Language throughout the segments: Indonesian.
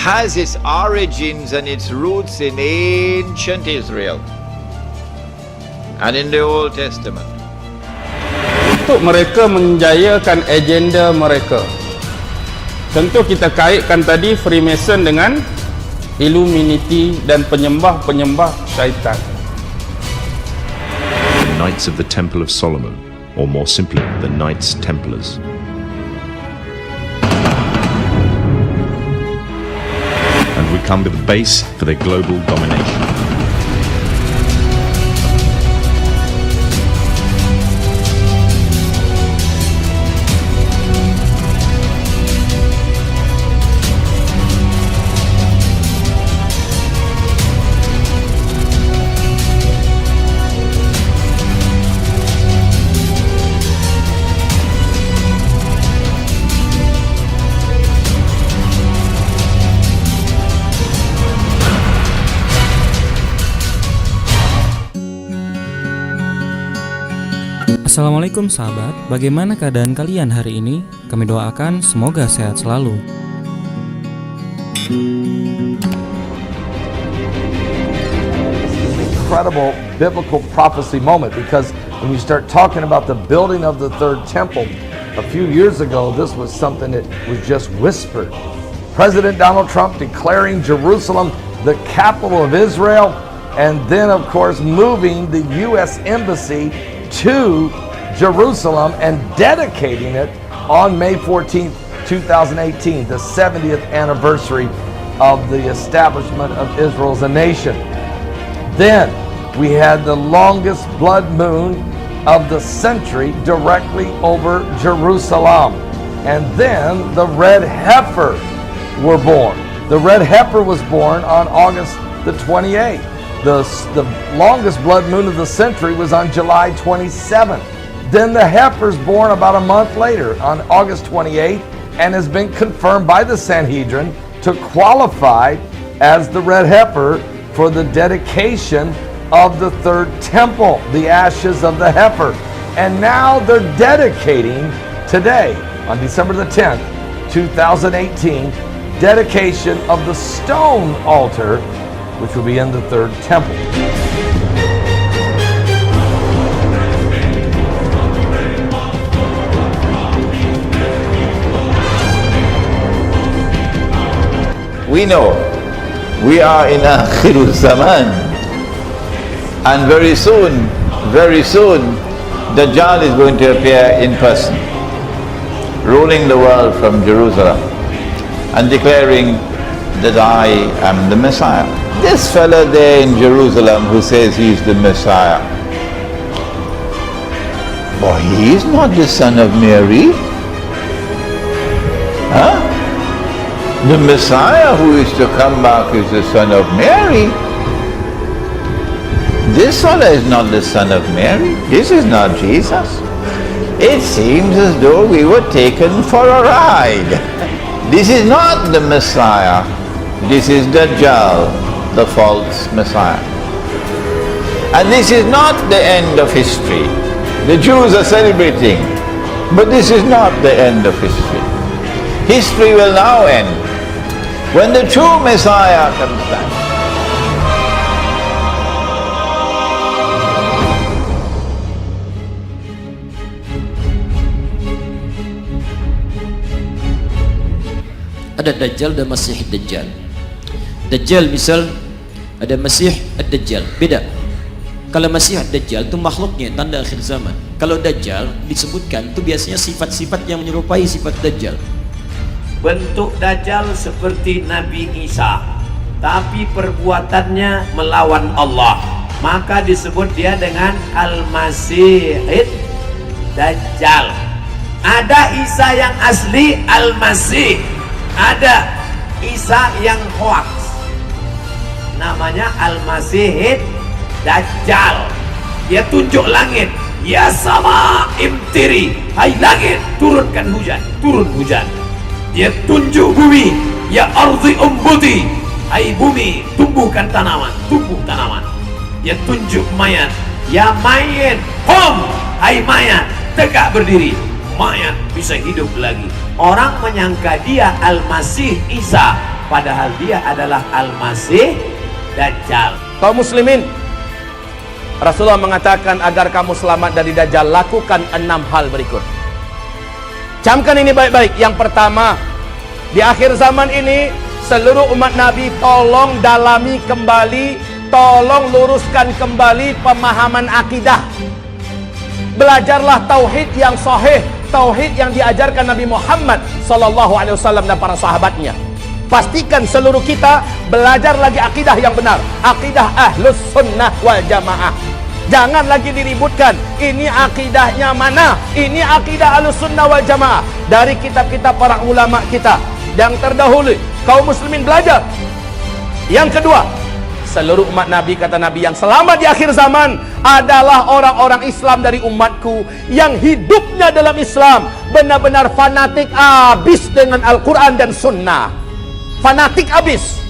has its origins and its roots in ancient Israel and in the Old Testament. Untuk mereka menjayakan agenda mereka, tentu kita kaitkan tadi Freemason dengan Illuminati dan penyembah-penyembah syaitan. The Knights of the Temple of Solomon, or more simply, the Knights Templars. And we come to the base for their global domination. Assalamualaikum sahabat, bagaimana keadaan kalian hari ini? Kami doakan semoga sehat selalu. Incredible biblical prophecy moment, because when you start talking about the building of the third temple, a few years ago this was something that was just whispered. President Donald Trump declaring Jerusalem the capital of Israel, and then of course moving the U.S. Embassy to Jerusalem and dedicating it on May 14th, 2018, the 70th anniversary of the establishment of Israel as a nation. Then we had the longest blood moon of the century directly over Jerusalem. And then the red heifer were born. The red heifer was born on August the 28th. The longest blood moon of the century was on July 27th. Then the heifer's born about a month later on August 28th and has been confirmed by the Sanhedrin to qualify as the red heifer for the dedication of the third temple, the ashes of the heifer. And now they're dedicating today on December the 10th, 2018, dedication of the stone altar, which will be in the third temple. We know we are in Akhirul Zaman, and very soon, Dajjal is going to appear in person, ruling the world from Jerusalem and declaring that I am the Messiah. This fellow there in Jerusalem who says he's the Messiah, boy, he is not the son of Mary. Huh? The Messiah who is to come back is the son of Mary. This fellow is not the son of Mary. This is not Jesus. It seems as though we were taken for a ride. This is not the Messiah. This is Dajjal, the false Messiah. And this is not the end of history. The Jews are celebrating, but this is not the end of history. History will now end when the true Messiah comes back. Ada Dajjal dan Masih Dajjal. Dajjal misal ada Masih Ad-Dajjal, beda. Kalau Masih Ad-Dajjal itu makhluknya tanda akhir zaman. Kalau Dajjal disebutkan itu biasanya sifat-sifat yang menyerupai sifat Dajjal. Bentuk Dajjal seperti Nabi Isa, tapi perbuatannya melawan Allah, maka disebut dia dengan Al-Masihid Dajjal. Ada Isa yang asli Al-Masih, ada Isa yang hoax, namanya Al-Masihid Dajjal. Dia tunjuk langit, ya sama imtiri, hai langit turunkan hujan, turun hujan. Dia tunjuk bumi, ya ardi umbuti, hai bumi tumbuhkan tanaman, tumbuh tanaman. Dia tunjuk mayat, ya mayat hom, hai mayat tegak berdiri, mayat bisa hidup lagi. Orang menyangka dia Al-Masih Isa, padahal dia adalah Al-Masih Dajjal. Kaum muslimin, Rasulullah mengatakan agar kamu selamat dari Dajjal, lakukan 6 hal berikut. Camkan ini baik-baik. Yang pertama, di akhir zaman ini seluruh umat Nabi tolong dalami kembali, tolong luruskan kembali pemahaman akidah. Belajarlah tauhid yang sahih, tauhid yang diajarkan Nabi Muhammad SAW dan para sahabatnya. Pastikan seluruh kita belajar lagi akidah yang benar, akidah Ahlus Sunnah wal Jamaah. Jangan lagi diributkan, ini akidahnya mana, ini akidah Ahlus Sunnah wal Jamaah. Dari kitab-kitab para ulama kita yang terdahulu, kaum muslimin belajar. Yang kedua, seluruh umat Nabi, kata Nabi, yang selamat di akhir zaman adalah orang-orang Islam dari umatku yang hidupnya dalam Islam benar-benar fanatik abis dengan Al-Quran dan Sunnah. Fanatik abis.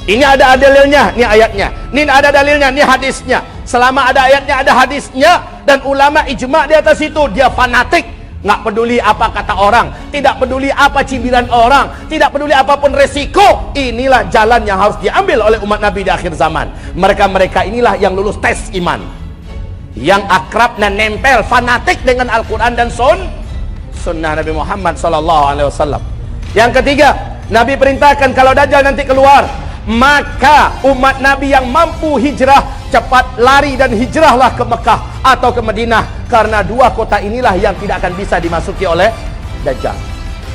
Ini ada dalilnya, ini ayatnya. Ini ada dalilnya, ini hadisnya. Selama ada ayatnya, ada hadisnya, dan ulama ijma di atas itu, dia fanatik. Nggak peduli apa kata orang, tidak peduli apa cibiran orang, tidak peduli apapun resiko. Inilah jalan yang harus diambil oleh umat Nabi di akhir zaman. Mereka-mereka inilah yang lulus tes iman, yang akrab dan nempel, fanatik dengan Al-Quran dan Sunnah Nabi Muhammad SAW. Yang ketiga, Nabi perintahkan kalau Dajjal nanti keluar, maka umat Nabi yang mampu hijrah cepat lari dan hijrahlah ke Mekah atau ke Madinah, karena dua kota inilah yang tidak akan bisa dimasuki oleh Dajjal.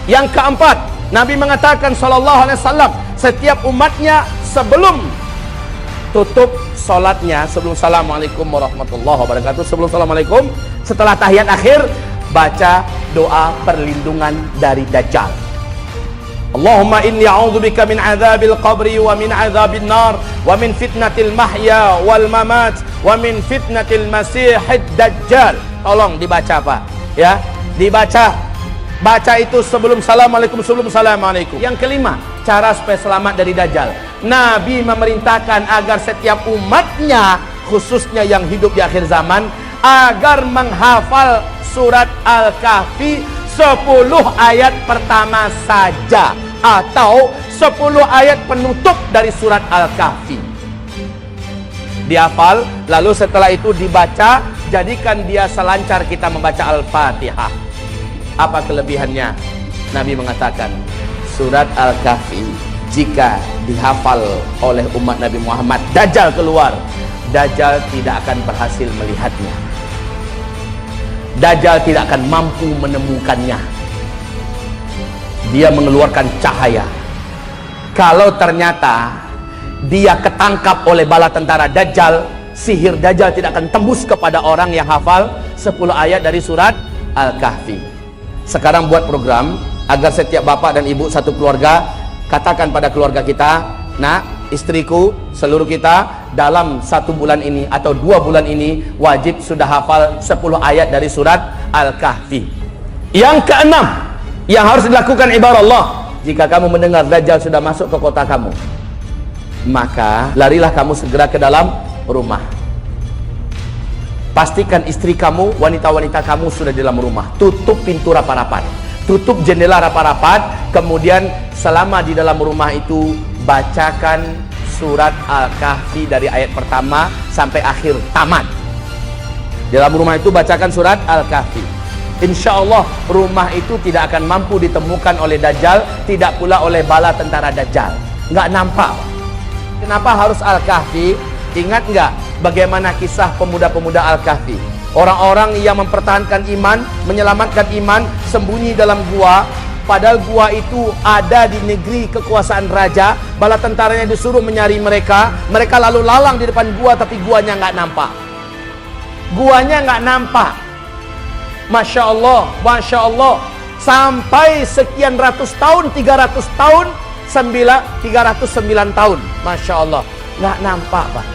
Yang keempat, Nabi mengatakan SAW, setiap umatnya sebelum tutup solatnya, sebelum Assalamualaikum warahmatullahi wabarakatuh, sebelum Assalamualaikum, setelah tahiyat akhir, baca doa perlindungan dari Dajjal. Allahumma inni a'udzubika min adzabil qabri wa min adzabil nar wa min fitnatil mahya wal mamat wa min fitnatil masihid dajjal. Tolong dibaca Pak, ya, dibaca. Baca itu sebelum Assalamualaikum, sebelum Assalamualaikum. Yang kelima, cara supaya selamat dari Dajjal. Nabi memerintahkan agar setiap umatnya, khususnya yang hidup di akhir zaman, agar menghafal surat Al-Kahfi 10 ayat pertama saja, atau 10 ayat penutup dari surat Al-Kahfi. Dihafal, lalu setelah itu dibaca, jadikan dia selancar kita membaca Al-Fatihah. Apa kelebihannya? Nabi mengatakan, surat Al-Kahfi jika dihafal oleh umat Nabi Muhammad, Dajjal keluar, Dajjal tidak akan berhasil melihatnya. Dajjal tidak akan mampu menemukannya. Dia mengeluarkan cahaya. Kalau ternyata dia ketangkap oleh bala tentara Dajjal, sihir Dajjal tidak akan tembus kepada orang yang hafal 10 ayat dari surat Al-Kahfi. Sekarang buat program agar setiap bapak dan ibu satu keluarga katakan pada keluarga kita, nak, istriku, seluruh kita dalam 1 bulan ini atau 2 bulan ini wajib sudah hafal 10 ayat dari surat Al-Kahfi. Yang keenam yang harus dilakukan ibarat Allah, jika kamu mendengar Dajjal sudah masuk ke kota kamu, maka larilah kamu segera ke dalam rumah. Pastikan istri kamu, wanita-wanita kamu sudah di dalam rumah. Tutup pintu rapat-rapat, tutup jendela rapat-rapat. Kemudian selama di dalam rumah itu bacakan surat Al-Kahfi dari ayat pertama sampai akhir tamat. Di dalam rumah itu bacakan surat Al-Kahfi. Insya Allah rumah itu tidak akan mampu ditemukan oleh Dajjal, tidak pula oleh bala tentara Dajjal. Nggak nampak. Kenapa harus Al-Kahfi? Ingat nggak bagaimana kisah pemuda-pemuda Al-Kahfi? Orang-orang yang mempertahankan iman, menyelamatkan iman, sembunyi dalam gua. Padahal gua itu ada di negeri kekuasaan raja. Bala tentaranya disuruh mencari mereka. Mereka lalu lalang di depan gua, tapi guanya nggak nampak. Guanya nggak nampak. Masya Allah, Masya Allah. Sampai sekian ratus tahun, 300 tahun, 309 tahun. Masya Allah, nggak nampak Pak.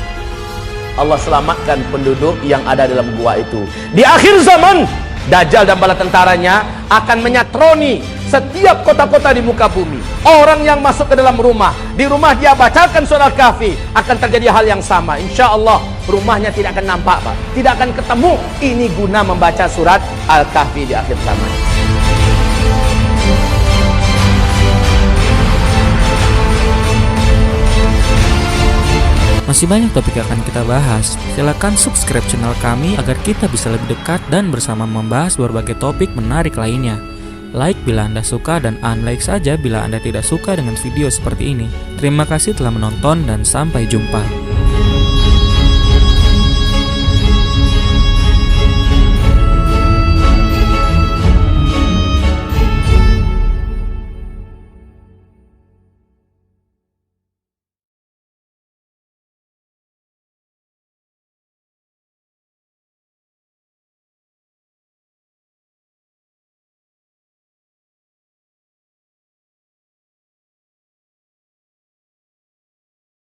Allah selamatkan penduduk yang ada dalam gua itu. Di akhir zaman, Dajjal dan bala tentaranya akan menyatroni setiap kota-kota di muka bumi. Orang yang masuk ke dalam rumah, di rumah dia bacakan surat Kahfi, akan terjadi hal yang sama. Insya Allah rumahnya tidak akan nampak Pak, tidak akan ketemu. Ini guna membaca surat Al-Kahfi di akhir zaman. Masih banyak topik yang akan kita bahas. Silakan subscribe channel kami agar kita bisa lebih dekat dan bersama membahas berbagai topik menarik lainnya. Like bila Anda suka dan unlike saja bila Anda tidak suka dengan video seperti ini. Terima kasih telah menonton dan sampai jumpa.